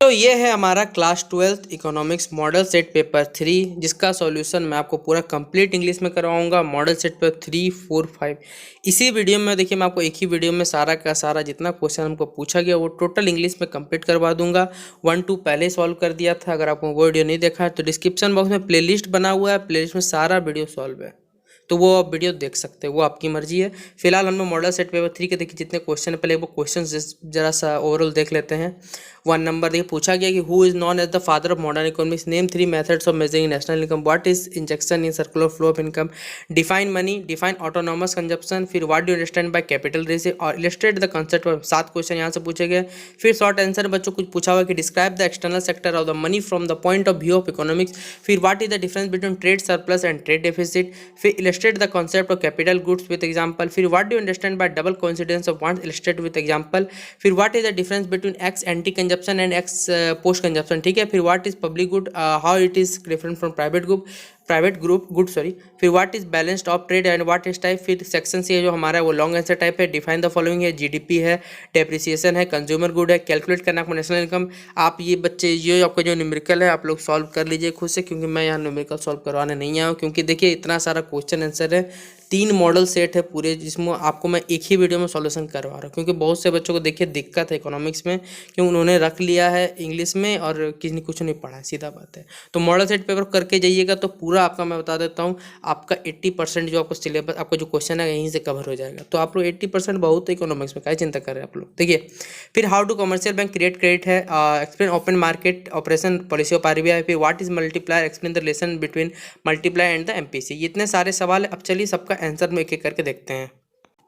तो ये है हमारा class 12th economics model set paper 3, जिसका सॉल्यूशन मैं आपको पूरा कंप्लीट इंग्लिश में करवाऊंगा। मॉडल सेट पेपर 3, 4, 5 इसी वीडियो में देखिए, मैं आपको एक ही वीडियो में सारा का सारा जितना क्वेश्चन हमको पूछा गया वो टोटल इंग्लिश में कंप्लीट करवा दूंगा। 1, 2 पहले सॉल्व कर दिया था। अगर आपको वो वीडियो नहीं देखा है तो डिस्क्रिप्शन बॉक्स में प्लेलिस्ट बना हुआ है, प्लेलिस्ट में सारा वीडियो सॉल्व है, तो वो आप वीडियो देख सकते हैं, वो आपकी मर्जी है। फिलहाल हम लोग मॉडल सेट पेपर 3 के देखिए जितने क्वेश्चन है, पहले वो क्वेश्चन जरा सा ओवरऑल देख लेते हैं। 1 नंबर देखिए पूछा गया कि who is known as the father of modern economics, name 3 methods of measuring national income, what is injection in circular flow of income, define money, define autonomous consumption, फिर what do understand by capital ratio और illustrate the concept of. 7 question यहाँ से पूछे गए। फिर short answer बच्चों कुछ पूछा हुआ कि describe the external sector of the money from the point of view of economics, फिर what is the difference between trade surplus and trade deficit, फिर illustrate the concept of capital goods with example, फिर what do you understand by double coincidence of wants, illustrate with example, फिर what is the difference between x anti consumption and x post consumption, ठीक है। फिर what is public good, how it is different from private group good sorry. फिर what is balanced of trade and what is type. फिर section C है जो हमारा वो long answer type है। डिफाइन द फॉलोइंग है, जीडीपी है, depreciation है, कंज्यूमर गुड है, कैलकुलेट करना आपको नेशनल इनकम। आप ये बच्चे ये आपका जो न्यूमेरिकल है आप लोग सॉल्व कर लीजिए खुद से, क्योंकि मैं यहाँ न्यूमेरिकल सॉल्व करवाने नहीं आया हूँ, क्योंकि देखिए इतना सारा क्वेश्चन आंसर है, 3 मॉडल सेट है पूरे, जिसमें आपको मैं एक ही वीडियो में सॉल्यूशन करवा रहा हूँ, क्योंकि बहुत से बच्चों को देखिए दिक्कत है इकोनॉमिक्स में, क्योंकि उन्होंने रख लिया है इंग्लिश में और किसी ने कुछ नहीं पढ़ा है, सीधा बात है। तो मॉडल सेट पेपर करके जाइएगा तो पूरा आपका मैं बता देता हूँ, आपका 80% जो आपको सिलेबस आपका जो क्वेश्चन है यहीं से कवर हो जाएगा। तो आप लोग 80% बहुत है इकोनॉमिक्स में, क्या चिंता कर रहे हैं आप लोग। देखिए फिर how to commercial bank create credit है, explain open market operation policy of RBI, फिर what is multiplier, explain the relation between multiplier and the MPC. ये इतने सारे सवाल है। अब चलिए सबका आंसर में एक एक करके देखते हैं।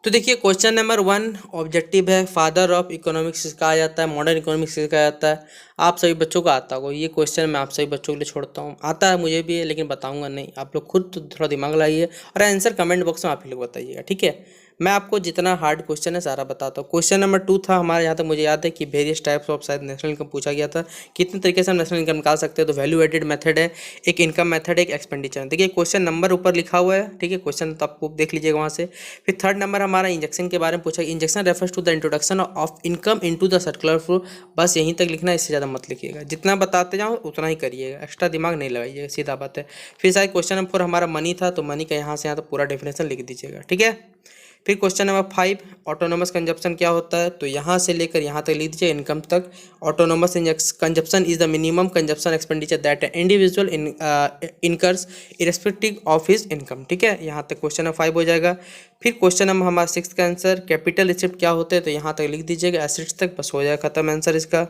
तो देखिए क्वेश्चन नंबर 1 ऑब्जेक्टिव है, फादर ऑफ इकोनॉमिक्स कहा जाता है, मॉडर्न इकोनॉमिक्स कहा जाता है। आप सभी बच्चों को आता होगा ये क्वेश्चन, मैं आप सभी बच्चों के लिए छोड़ता हूँ, आता है मुझे भी है लेकिन बताऊंगा नहीं, आप लोग खुद तो थोड़ा दिमाग लगाइए और आंसर कमेंट बॉक्स में आप ही लोग बताइएगा, ठीक है। मैं आपको जितना हार्ड क्वेश्चन है सारा बताता हूँ। क्वेश्चन नंबर 2 था हमारे, यहाँ तक मुझे याद है कि वेरियस टाइप्स ऑफ शायद नेशनल इनकम पूछा गया था, कितने तरीके से हम नेशनल इनकम निकाल सकते हैं। तो वैल्यू एडेड मेथड है, एक इनकम मेथड है, एक एक्सपेंडिचर। देखिए क्वेश्चन नंबर ऊपर लिखा हुआ है, ठीक है, क्वेश्चन तो आपको देख लीजिएगा वहाँ से। फिर 3rd नंबर हमारा इंजेक्शन के बारे में पूछा। Injection refers to the introduction of income into the circular flow. बस यहीं तक लिखना है, इससे ज़्यादा मत लिखिएगा, जितना बताते जाओ उतना ही करिएगा, एक्स्ट्रा दिमाग नहीं लगाइएगा, सीधा बात है। फिर शायद क्वेश्चन नंबर 4 हमारा मनी था, तो मनी का यहाँ से यहाँ तक पूरा डेफिनेशन लिख दीजिएगा, ठीक है। फिर क्वेश्चन नंबर 5 ऑटोनोमस कंजप्शन क्या होता है, तो यहाँ से लेकर यहाँ तक लिख दीजिए इनकम तक। Autonomous consumption is the minimum consumption expenditure that individual incurs irrespective of his income, ठीक है। यहाँ तक क्वेश्चन नंबर 5 हो जाएगा। फिर क्वेश्चन नंबर हमारा 6 का आंसर कैपिटल रिसिप्ट क्या होते हैं, तो यहाँ तक लिख दीजिएगा, एसेट्स तक, बस हो जाएगा खत्म आंसर इसका,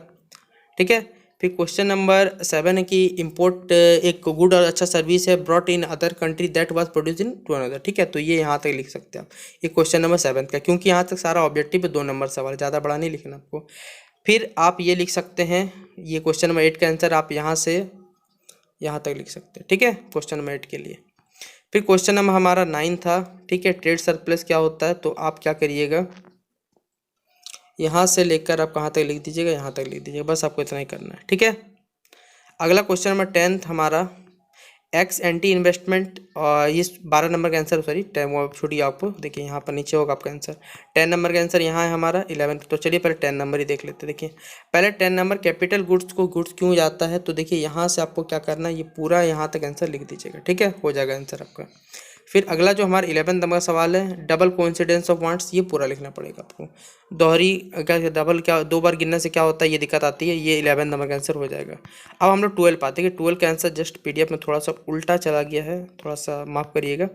ठीक है। फिर क्वेश्चन नंबर 7 है कि इम्पोर्ट एक गुड और अच्छा सर्विस है brought in other country that was produce into another, ठीक है। तो ये यहाँ तक लिख सकते हैं आप, ये क्वेश्चन नंबर 7 का, क्योंकि यहाँ तक सारा ऑब्जेक्टिव है, 2 नंबर सवाल, ज़्यादा बड़ा नहीं लिखना आपको। फिर आप ये लिख सकते हैं, ये क्वेश्चन नंबर 8 का आंसर आप यहाँ से यहाँ तक लिख सकते हैं, ठीक है, क्वेश्चन नंबर 8 के लिए। फिर क्वेश्चन नंबर हमारा 9 था, ठीक है, ट्रेड सरप्लस क्या होता है, तो आप क्या करिएगा, यहाँ से लेकर आप कहाँ तक लिख दीजिएगा, यहाँ तक लिख दीजिएगा, बस आपको इतना ही करना है, ठीक है। अगला क्वेश्चन नंबर 10 हमारा एक्स एंटी इन्वेस्टमेंट, और ये 12 नंबर का आंसर, सॉरी 10 वो छूटिए आपको, देखिए यहाँ पर नीचे होगा आपका आंसर। 10 नंबर का आंसर यहाँ है हमारा 11। तो चलिए पहले 10 नंबर ही देख लेते हैं। देखिए पहले 10 नंबर कैपिटल गुड्स को गुड्स क्यों जाता है, तो देखिए यहाँ से आपको क्या करना है, ये पूरा यहाँ तक आंसर लिख दीजिएगा, ठीक है, हो जाएगा आंसर आपका। फिर अगला जो हमारा 11 नंबर सवाल है, डबल कोइंसिडेंस ऑफ वांट्स, ये पूरा लिखना पड़ेगा आपको। दोहरी क्या डबल क्या 2 बार गिनने से क्या होता है, ये दिक्कत आती है, ये 11 नंबर का आंसर हो जाएगा। अब हम लोग 12 पाते हैं कि 12 का आंसर जस्ट पीडीएफ में थोड़ा सा उल्टा चला गया है, थोड़ा सा माफ़ करिएगा।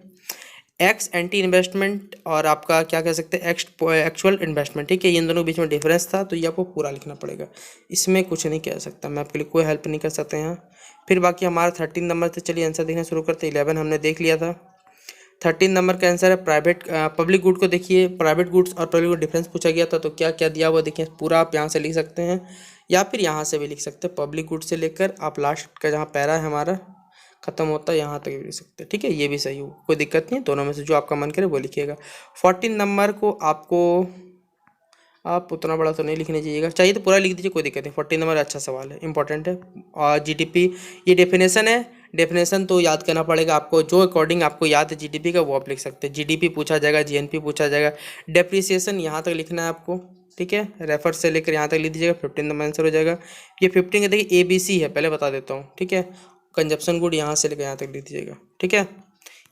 एक्स एंटी इन्वेस्टमेंट और आपका क्या कह सकते हैं एक्चुअल इन्वेस्टमेंट, ठीक है, इन दोनों के बीच में डिफरेंस था, तो ये आपको पूरा लिखना पड़ेगा, इसमें कुछ नहीं कह सकता मैं आपके लिए, कोई हेल्प नहीं कर सकते यहाँ। फिर बाकी हमारा 13 नंबर से चलिए आंसर देखना शुरू करते हैं। 11 हमने देख लिया था। 13 नंबर का आंसर है प्राइवेट पब्लिक गुड को देखिए, प्राइवेट गुड्स और पब्लिक गुड डिफरेंस पूछा गया था, तो क्या क्या दिया हुआ देखिए, पूरा आप यहाँ से लिख सकते हैं या फिर यहाँ से भी लिख सकते हैं। पब्लिक गुड से लेकर आप लास्ट का जहाँ पैरा है हमारा खत्म होता है यहाँ तक भी लिख सकते हैं, ठीक है, ये भी सही हो, कोई दिक्कत नहीं, दोनों में से जो आपका मन करे वो लिखिएगा। 14 नंबर को आपको आप उतना बड़ा तो नहीं लिखने चाहिए तो पूरा लिख दीजिए, कोई दिक्कत नहीं। 14 नंबर अच्छा सवाल है, इंपॉर्टेंट है। और जीडीपी ये डेफिनेशन है, डेफिनेशन तो याद करना पड़ेगा आपको, जो अकॉर्डिंग आपको याद है जीडीपी का वो आप लिख सकते हैं। जीडीपी पूछा जाएगा, जीएनपी पूछा जाएगा, डेप्रिसिएशन यहाँ तक लिखना है आपको, ठीक है, रेफर से लेकर यहाँ तक लिख दीजिएगा, 15 नंबर आंसर हो जाएगा। ये 15 का देखिए ABC है, पहले बता देता हूँ, ठीक है। कंजप्शन गुड यहाँ से लेकर यहाँ तक लिख दीजिएगा, ठीक है।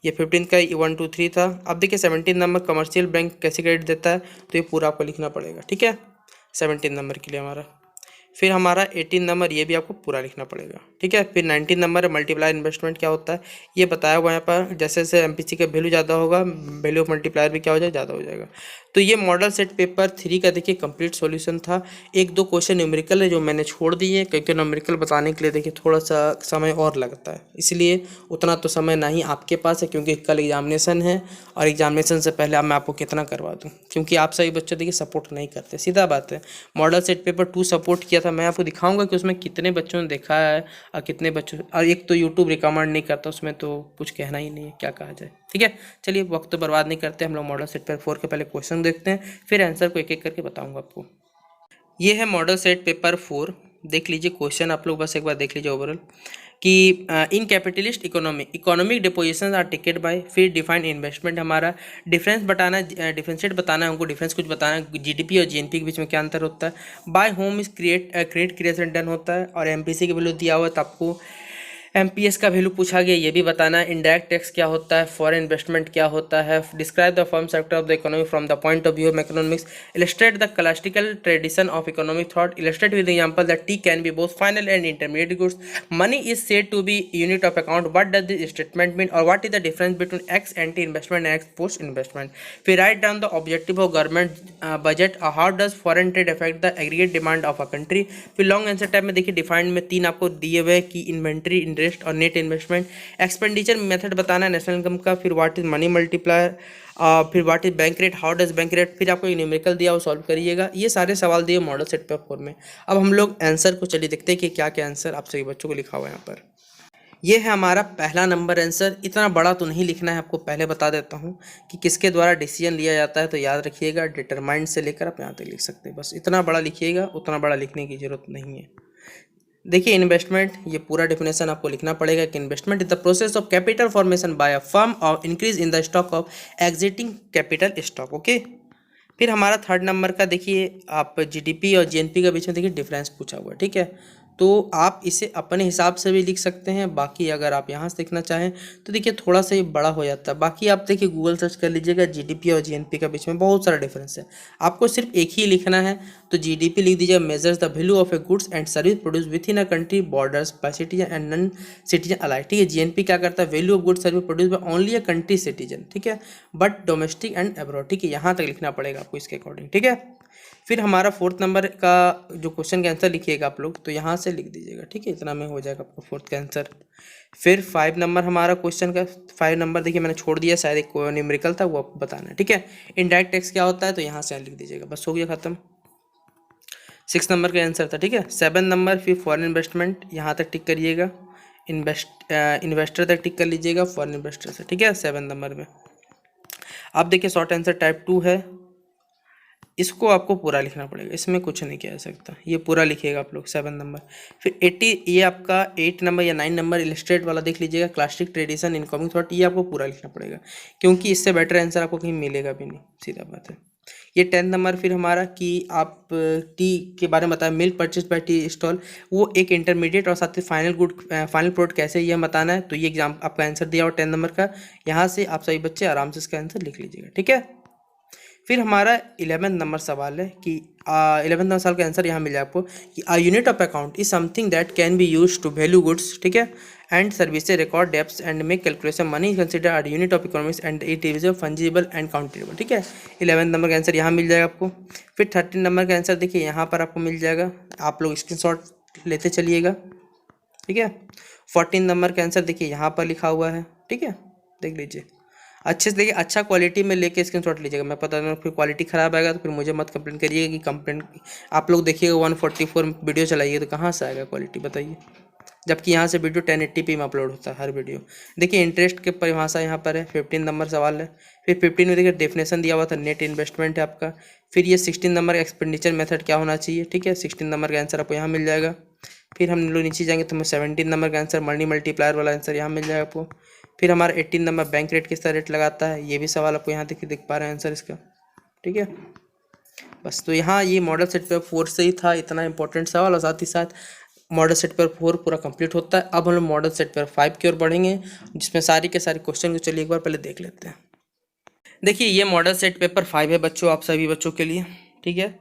ये 15 का 1 2 3 था। अब देखिए 17 नंबर कमर्शियल बैंक कैसे क्रेडिट देता है, तो ये पूरा आपको लिखना पड़ेगा, ठीक है, 17 नंबर के लिए हमारा। फिर हमारा 18 नंबर ये भी आपको पूरा लिखना पड़ेगा, ठीक है। फिर 19 नंबर मल्टीप्लायर इन्वेस्टमेंट क्या होता है, ये बताया हुआ यहाँ पर। जैसे जैसे MPC का वैल्यू ज़्यादा होगा, वैल्यू ऑफ मल्टीप्लायर भी क्या हो जाएगा, ज़्यादा हो जाएगा। तो ये मॉडल सेट पेपर 3 का देखिए कंप्लीट सॉल्यूशन था। एक दो क्वेश्चन न्यूमेरिकल है जो मैंने छोड़ दिए, क्योंकि न्यूमेरिकल बताने के लिए देखिए थोड़ा सा समय और लगता है, इसलिए उतना तो समय नहीं आपके पास है, क्योंकि कल एग्जामिनेशन है और एग्जामिनेशन से पहले अब मैं आपको कितना करवा दूँ, क्योंकि आप सभी बच्चे देखिए सपोर्ट नहीं करते, सीधा बात है। मॉडल सेट पेपर 2 सपोर्ट किया था, मैं आपको दिखाऊंगा कि उसमें कितने बच्चों ने देखा है और कितने बच्चों, और एक तो यूट्यूब रिकमेंड नहीं करता, उसमें तो कुछ कहना ही नहीं है, क्या कहा जाए, ठीक है। चलिए वक्त तो बर्बाद नहीं करते, हम लोग मॉडल सेट पेपर 4 के पहले क्वेश्चन देखते हैं, फिर आंसर को एक एक करके बताऊंगा आपको। ये है मॉडल सेट पेपर 4, देख लीजिए क्वेश्चन आप लोग बस एक बार देख लीजिए ओवरऑल कि in capitalist economy economic deposition are taken by, फिर डिफाइंड इन्वेस्टमेंट हमारा डिफरेंस बताना, डिफरेंशिएट बताना है हमको, डिफरेंस कुछ बताना है, GDP और GNP के बीच में क्या अंतर होता है, by whom is credit creation done होता है, और MPC के वैल्यू दिया हुआ है तो आपको MPS का वैल्यू पूछा गया, ये भी बताना है, इनडायरेक्ट टैक्स क्या होता है, फॉरेन इन्वेस्टमेंट क्या होता है, describe the firm sector of the economy from the point of view of economics, illustrate the classical tradition of economic thought, illustrate with example that tea can be both final and intermediate goods, money is said to be unit of account, what does this statement mean, और what is the difference between ex ante investment and ex post investment, फिर write down the objective of government budget, how does foreign trade affect the aggregate demand of a country, फिर long answer type में देखिए defined में 3 आपको दिए हुए कि inventory, interest और नेट इन्वेस्टमेंट, एक्सपेंडिचर मेथड बताना है नेशनल इनकम का, फिर व्हाट इज मनी मल्टीप्लायर, फिर what is bank rate, how does bank rate, फिर आपको एक न्यूमेरिकल दिया वो सॉल्व करिएगा। ये सारे सवाल दिए मॉडल सेट पेपर 4 में। अब हम लोग आंसर को चलिए देखते हैं कि क्या क्या आंसर आप सभी बच्चों को लिखा हुआ है यहाँ पर। ये है हमारा पहला नंबर आंसर, इतना बड़ा तो नहीं लिखना है, आपको पहले बता देता हूँ कि किसके द्वारा डिसीजन लिया जाता है, तो याद रखिएगा डिटरमाइंड से लेकर आप यहाँ तक लिख सकते हैं, बस इतना बड़ा लिखिएगा, उतना बड़ा लिखने की जरूरत नहीं है। देखिए इन्वेस्टमेंट, ये पूरा डेफिनेशन आपको लिखना पड़ेगा कि investment is the process of capital formation by a firm और increase in the stock of existing capital stock, okay. फिर हमारा थर्ड नंबर का देखिए आप GDP और GNP के बीच में देखिए डिफरेंस पूछा हुआ है, ठीक है, तो आप इसे अपने हिसाब से भी लिख सकते हैं, बाकी अगर आप यहाँ से देखना चाहें तो देखिए थोड़ा सा ये बड़ा हो जाता है, बाकी आप देखिए गूगल सर्च कर लीजिएगा, GDP और GNP के बीच में बहुत सारा डिफरेंस है, आपको सिर्फ एक ही लिखना है, तो GDP लिख दीजिए, measures the value of a goods and service produce within a country borders by citizen and non citizen alike, ठीक है। GNP क्या करता है, value of goods service produce by only a country citizen, ठीक है, but domestic and abroad, ठीक है, यहाँ तक लिखना पड़ेगा आपको इसके अकॉर्डिंग, ठीक है। फिर हमारा फोर्थ नंबर का जो क्वेश्चन का आंसर लिखिएगा आप लोग, तो यहाँ से लिख दीजिएगा, ठीक है, इतना में हो जाएगा आपका फोर्थ का आंसर। फिर 5 नंबर हमारा क्वेश्चन का 5 नंबर देखिए मैंने छोड़ दिया, शायद एक न्यूमेरिकल था वो आपको बताना है, ठीक है। इनडायरेक्ट टैक्स क्या होता है, तो यहाँ से लिख दीजिएगा, बस हो गया खत्म। 6 नंबर का आंसर था, ठीक है। 7 नंबर फिर फॉरेन इन्वेस्टमेंट, यहाँ तक टिक करिएगा, इन्वेस्टर तक टिक कर लीजिएगा, फॉरेन इन्वेस्टर से, ठीक है, 7 नंबर में। अब देखिए शॉर्ट आंसर टाइप 2 है, इसको आपको पूरा लिखना पड़ेगा, इसमें कुछ नहीं किया जा सकता, ये पूरा लिखिएगा आप लोग 7 नंबर। फिर 80 ये आपका 8 नंबर या 9 नंबर इलस्ट्रेट वाला देख लीजिएगा, क्लासिक ट्रेडिशन इनकमिंग थॉट, ये आपको पूरा लिखना पड़ेगा, क्योंकि इससे बेटर आंसर आपको कहीं मिलेगा भी नहीं, सीधा बात है। ये 10 नंबर फिर हमारा कि आप टी के बारे में बताया, milk purchase by tea stall, वो एक इंटरमीडिएट और साथ ही फाइनल प्रोडक्ट कैसे ये बताना है, तो ये एग्जाम आपका आंसर दिया और 10 नंबर का, यहाँ से आप सभी बच्चे आराम से इसका आंसर लिख लीजिएगा, ठीक है। फिर हमारा 11 नंबर सवाल है कि 11 नंबर सवाल का आंसर यहाँ मिल जाए आपको कि a unit of account is something that can be use to value goods, ठीक है, and services, record debts and make calculation, money consider a unit of economics and it is fungible and countable, ठीक है। 11 number का answer यहाँ मिल जाएगा आपको। फिर 13 number का आंसर देखिए यहाँ पर आपको मिल जाएगा, आप लोग स्क्रीनशॉट लेते चलिएगा, ठीक है। 14 नंबर का आंसर देखिए यहाँ पर लिखा हुआ है, ठीक है, देख लीजिए अच्छे से, देखिए अच्छा क्वालिटी में लेके स्क्रीनशॉट लीजिएगा, मैं पता नहीं फिर क्वालिटी ख़राब आएगा तो फिर मुझे मत कंप्लेन करिएगा कि कंप्लेन आप लोग देखिएगा 144 वीडियो चलाइए तो कहाँ से आएगा क्वालिटी बताइए, जबकि यहाँ से वीडियो 1080p में अपलोड होता है हर वीडियो। देखिए इंटरेस्ट की परिभाषा यहाँ पर है, 15 नंबर सवाल है। फिर 15 में देखिए डेफिनेशन दिया हुआ था, नेट इन्वेस्टमेंट है आपका। फिर ये 16 नंबर का एक्सपेंडिचर मेथड क्या होना चाहिए, ठीक है, 16 नंबर का आंसर आपको यहाँ मिल जाएगा। फिर हम लोग नीचे जाएंगे तो हमें 17 नंबर का आंसर मनी मल्टीप्लायर वाला आंसर यहाँ मिल जाएगा आपको। फिर हमारा 18 नंबर बैंक रेट किस तरह रेट लगाता है, ये भी सवाल आपको यहाँ दिख पा रहे हैं आंसर इसका, ठीक है। बस। तो यहाँ ये मॉडल सेट पेपर 4 से ही था इतना इंपॉर्टेंट सवाल, और साथ ही साथ मॉडल सेट पेपर 4 पूरा कंप्लीट होता है। अब हम लोग मॉडल सेट पेपर 5 की ओर बढ़ेंगे, जिसमें सारी के सारे क्वेश्चन को चलिए एक बार पहले देख लेते हैं। देखिए ये मॉडल सेट पेपर 5 है बच्चों, आप सभी बच्चों के लिए, ठीक है।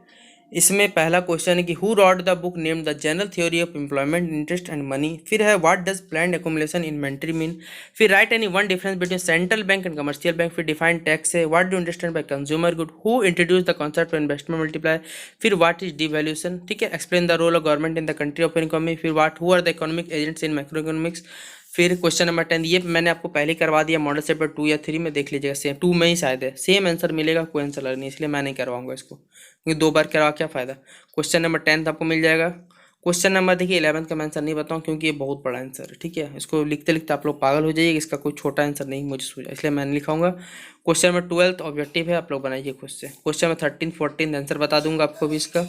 इसमें पहला क्वेश्चन है कि who wrote the book named the general theory of employment interest and money. फिर है what does planned accumulation inventory mean. फिर write any one difference between central bank and commercial bank. फिर डिफाइन टैक्स है। What do understand by consumer good. Who introduce the concept of investment multiply. फिर what is devaluation, ठीक है। Explain the role of government in the country of economy. फिर what who are the economic agents in macro economics. फिर question number 10, ये मैंने आपको पहले करवा दिया मॉडल सेट पेपर 2 या 3 में, देख लीजिएगा सेम 2 में ही शायद है, सेम आंसर मिलेगा, कोई आंसर अलग नहीं, इसलिए मैं नहीं करवाऊंगा इसको, क्योंकि 2 बार करवा क्या फ़ायदा। क्वेश्चन नंबर 10 आपको मिल जाएगा। क्वेश्चन नंबर देखिए 11 का मैं आंसर नहीं बताऊँ क्योंकि ये बहुत बड़ा आंसर है, ठीक है। इसको लिखते लिखते आप लोग पागल हो जाइएगा, इसका कोई छोटा आंसर नहीं मुझे सूझा, इसलिए मैं नहीं लिखाऊंगा। क्वेश्चन नंबर 12 ऑब्जेक्टिव है, आप लोग बनाइए खुद से। क्वेश्चन नंबर 13 14 आंसर बता दूंगा आपको भी इसका।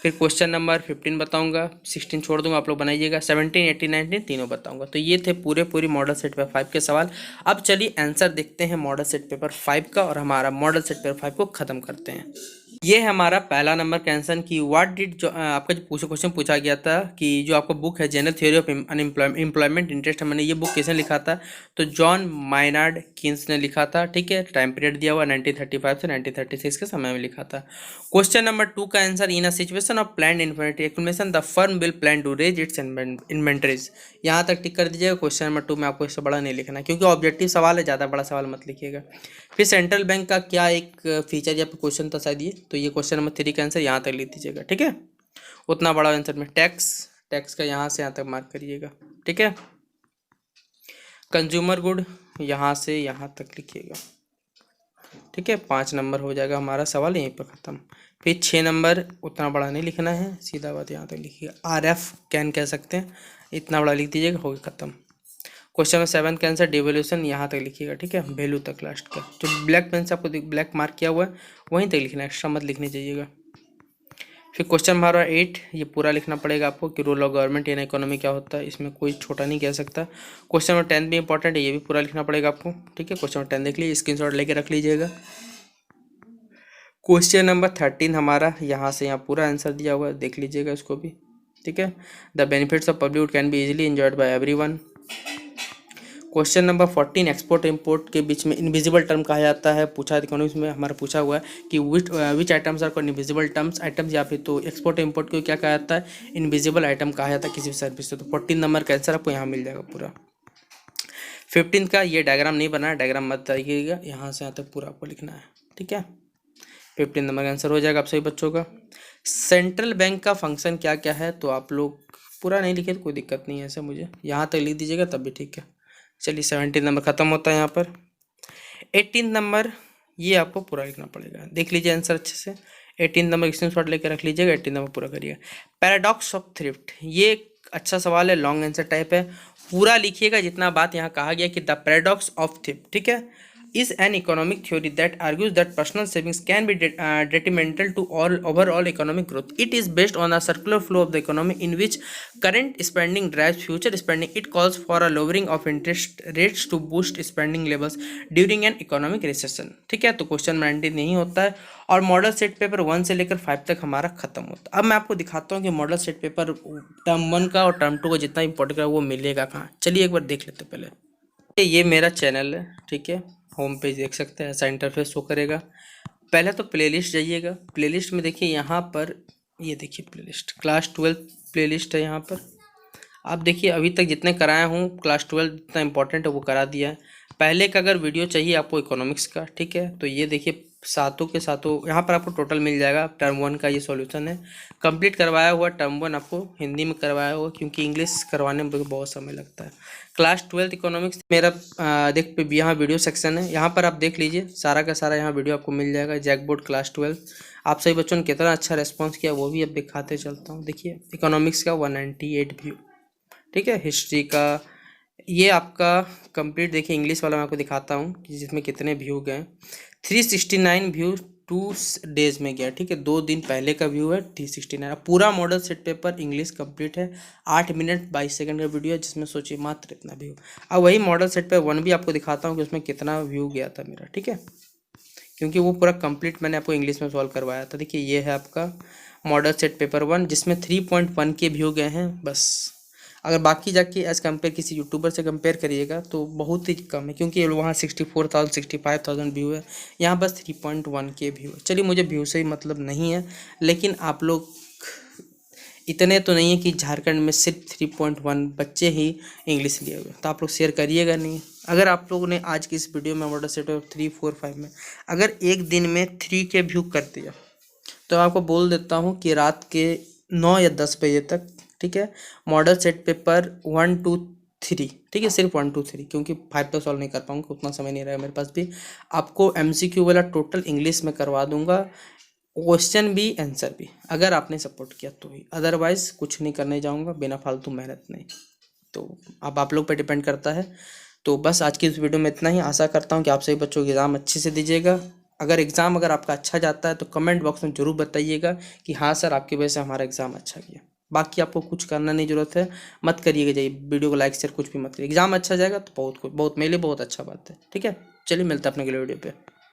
फिर क्वेश्चन नंबर 15 बताऊंगा, 16 छोड़ दूंगा, आप लोग बनाइएगा। 17 18 19 तीनों बताऊंगा। तो ये थे पूरी मॉडल सेट पेपर 5 के सवाल। अब चलिए आंसर देखते हैं मॉडल सेट पेपर 5 का, और हमारा मॉडल सेट पेपर 5 को खत्म करते हैं। ये है हमारा पहला नंबर का आंसर कि व्हाट डिड, जो आपका जो क्वेश्चन पूछा गया था कि जो आपका बुक है general theory of employment interest, मैंने ये बुक किसने लिखा था, तो जॉन माइनार्ड कीन्स ने लिखा था, ठीक है। टाइम पीरियड दिया हुआ 1935 से 1936 के समय में लिखा था। क्वेश्चन नंबर 2 का answer, in a situation of planned inventory accumulation the firm will plan to raise its inventories. यहाँ तक टिक कर दीजिएगा। क्वेश्चन नंबर 2 में आपको इससे बड़ा नहीं लिखना क्योंकि ऑब्जेक्टिव सवाल है, ज़्यादा बड़ा सवाल मत लिखिएगा। फिर सेंट्रल बैंक का क्या एक फीचर या क्वेश्चन था शायद ये, तो ये क्वेश्चन नंबर 3 का आंसर यहाँ तक लिख दीजिएगा, ठीक है। उतना बड़ा आंसर में टैक्स का यहाँ से यहाँ तक मार्क करिएगा, ठीक है। कंज्यूमर गुड यहाँ से यहाँ तक लिखिएगा, ठीक है। 5 नंबर हो जाएगा हमारा सवाल यहीं पर ख़त्म। फिर 6 नंबर उतना बड़ा नहीं लिखना है, सीधा बात यहाँ तक लिखिएगा। RF कैन कह सकते हैं, इतना बड़ा लिख दीजिएगा, हो गया ख़त्म। क्वेश्चन में 7 का आंसर डिवोल्यूशन यहाँ तक लिखिएगा, ठीक है। वैल्यू तक लास्ट का, जो ब्लैक पेन से आपको ब्लैक मार्क किया हुआ है वहीं तक लिखना है, एक्स्ट्रा मत लिखने चाहिएगा। फिर क्वेश्चन हमारा 8, ये पूरा लिखना पड़ेगा आपको कि role of government in economy क्या होता है, इसमें कोई छोटा नहीं कह सकता। क्वेश्चन नंबर 10 भी इंपॉर्टेंट है, ये भी पूरा लिखना पड़ेगा आपको, ठीक है। क्वेश्चन नंबर 10 देख लीजिए, स्क्रीनशॉट लेके रख लीजिएगा। क्वेश्चन नंबर 13 हमारा यहाँ से यहाँ पूरा आंसर दिया हुआ है, देख लीजिएगा इसको भी, ठीक है। The benefits of public can be easily enjoyed by everyone. Question number 14, export import के बीच में इनविजिबल टर्म कहा जाता है, पूछा इकोनॉमिक्स में हमारा पूछा हुआ है कि which items are called invisible terms items, या फिर तो एक्सपोर्ट इंपोर्ट को क्या कहा जाता है, इनविजिबल आइटम कहा जाता है किसी भी सर्विस से। तो 14 नंबर का आंसर आपको यहाँ मिल जाएगा पूरा। 15 का ये डायग्राम नहीं बना है, डायग्राम मत आइएगा, यहाँ से यहाँ तक पूरा आपको लिखना है, ठीक है। 15 नंबर का आंसर हो जाएगा आप सभी बच्चों का। सेंट्रल बैंक का फंक्शन क्या क्या है, तो आप लोग पूरा नहीं लिखे तो कोई दिक्कत नहीं है, ऐसे मुझे यहाँ तक लिख दीजिएगा तब भी ठीक है। चलिए 17 नंबर खत्म होता है यहाँ पर। 18 नंबर ये आपको पूरा लिखना पड़ेगा, देख लीजिए आंसर अच्छे से। 18 नंबर स्क्रीनशॉट लेकर रख लीजिएगा, 18 नंबर पूरा करिएगा। पैराडॉक्स ऑफ थ्रिफ्ट, ये एक अच्छा सवाल है, लॉन्ग आंसर टाइप है, पूरा लिखिएगा जितना बात यहाँ कहा गया कि द पैराडॉक्स ऑफ थ्रिफ्ट, ठीक है, is an economic theory that argues that personal savings can be detrimental to all overall economic growth. It is based on a circular flow of the economy in which current spending drives future spending. It calls for a lowering of interest rates to boost spending levels during an economic recession. ठीक है, तो question 19 नहीं होता है, और model set paper 1 से लेकर 5 तक हमारा खत्म होता है। अब मैं आपको दिखाता हूँ कि मॉडल सेट पेपर टर्म 1 का और टर्म 2 का जितना इंपॉर्टेंट है वो मिलेगा कहाँ। चलिए एक बार देख लेते पहले। ये मेरा चैनल है, ठीक है, होम पेज देख सकते हैं, ऐसा इंटरफेस शो करेगा। पहले तो प्लेलिस्ट जाइएगा, प्लेलिस्ट में देखिए यहाँ पर, ये देखिए प्लेलिस्ट क्लास 12 प्लेलिस्ट है यहाँ पर। आप देखिए अभी तक जितने कराया हूँ क्लास 12 जितना इंपॉर्टेंट है वो करा दिया है। पहले का अगर वीडियो चाहिए आपको इकोनॉमिक्स का, ठीक है, तो ये देखिए सातों के सातों यहाँ पर आपको टोटल मिल जाएगा। टर्म 1 का ये सॉल्यूशन है, कंप्लीट करवाया हुआ। टर्म 1 आपको हिंदी में करवाया हुआ क्योंकि इंग्लिश करवाने में बहुत समय लगता है। क्लास 12 इकोनॉमिक्स मेरा देख यहाँ वीडियो सेक्शन है, यहाँ पर आप देख लीजिए सारा का सारा यहाँ वीडियो आपको मिल जाएगा। जैकबोर्ड क्लास 12, आप सभी बच्चों ने कितना अच्छा रिस्पॉन्स किया वो भी अब दिखाते चलता हूँ। देखिए इकोनॉमिक्स का 198 व्यू, ठीक है। हिस्ट्री का ये आपका कंप्लीट, देखिए इंग्लिश वाला मैं आपको दिखाता हूँ कि जिसमें कितने व्यू गए। 369 व्यू 2 डेज में गया, ठीक है, 2 दिन पहले का व्यू है 369। पूरा model set paper English complete है, 8 मिनट 22 सेकंड का वीडियो है जिसमें सोचिए मात्र इतना व्यू। अब वही मॉडल सेट पेपर 1 भी आपको दिखाता हूँ कि उसमें कितना व्यू गया था मेरा, ठीक है, क्योंकि वो पूरा कंप्लीट मैंने आपको इंग्लिश में सॉल्व करवाया था। देखिए ये है आपका मॉडल सेट पेपर 1 जिसमें 3.1 के व्यू गए हैं बस। अगर बाकी जाके एज कम्पेयर किसी यूट्यूबर से कंपेयर करिएगा तो बहुत ही कम है, क्योंकि वहाँ 64,000 65,000 व्यू है, यहाँ बस 3.1 के व्यू है। चलिए मुझे व्यू से ही मतलब नहीं है, लेकिन आप लोग इतने तो नहीं है कि झारखंड में सिर्फ 3.1 बच्चे ही इंग्लिश लिए हुए, तो आप लोग शेयर करिएगा नहीं। अगर आप लोगों ने आज की इस वीडियो में मॉडल सेट 3 4 5 में अगर एक दिन में 3 के व्यू कर दिया तो आपको बोल देता हूँ कि रात के 9 या 10 बजे तक, ठीक है, मॉडल सेट पेपर 1 2 3, ठीक है, सिर्फ 1 2 3, क्योंकि 5 तो सॉल्व नहीं कर पाऊंगा, उतना समय नहीं रहेगा मेरे पास भी। आपको MCQ वाला टोटल इंग्लिश में करवा दूंगा, क्वेश्चन भी आंसर भी, अगर आपने सपोर्ट किया तो ही, अदरवाइज कुछ नहीं करने जाऊंगा, बिना फालतू मेहनत नहीं। तो अब आप लोग पे डिपेंड करता है। तो बस आज की इस वीडियो में इतना ही। आशा करता हूँ कि आप सभी बच्चों के एग्ज़ाम अच्छे से दीजिएगा। अगर एग्ज़ाम अगर आपका अच्छा जाता है तो कमेंट बॉक्स में ज़रूर बताइएगा कि हाँ सर आपकी वजह से हमारा एग्ज़ाम अच्छा गया। बाकी आपको कुछ करना नहीं जरूरत है, मत करिएगा जाइए वीडियो को लाइक शेयर कुछ भी मत करिए। एग्ज़ाम अच्छा जाएगा तो बहुत मेरे लिए बहुत अच्छा बात है। ठीक है, चलिए मिलते हैं अपने अगले वीडियो पे।